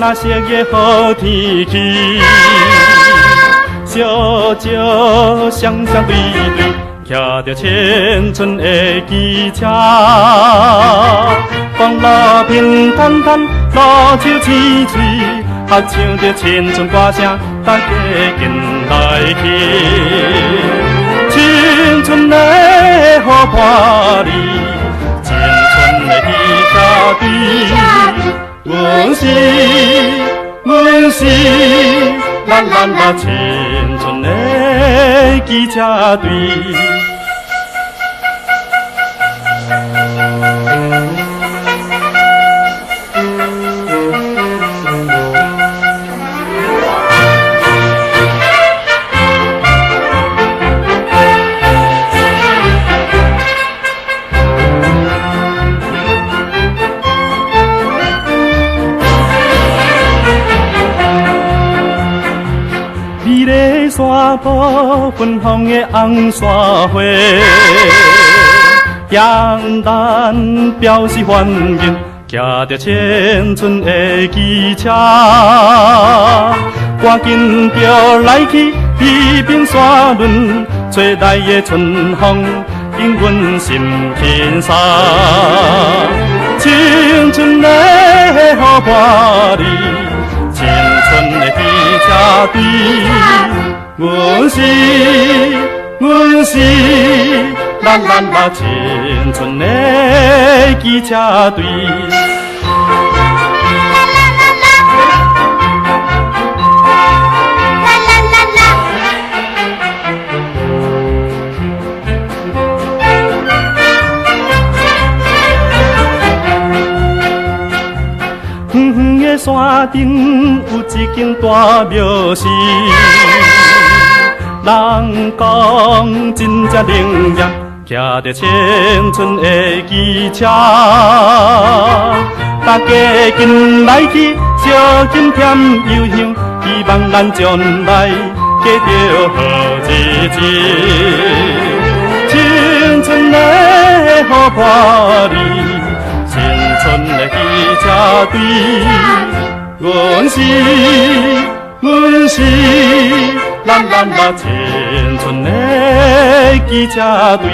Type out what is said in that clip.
那色夜好天气，小鸟双双对对，骑着青春的机车，风路平坦坦，路树青翠，合唱着青春歌声，大家紧来听。青春的好伴侣，青春的汽车队。阮是咱青春的汽车队。山坡芬芳的红山花，向咱表示欢迎，骑着青春的汽车，赶紧着来去地平山仑，吹来的春风令阮心轻松。青春的好伴侣，青春的汽车队。阮是咱青春的汽车队。远远的山顶有一间大庙寺。人讲真正灵验，骑着青春的汽车，大家紧来去，小金添幽香，希望咱将来过着好日子。青春的好伴侣，青春的汽车队，阮是。咱青春的汽车队。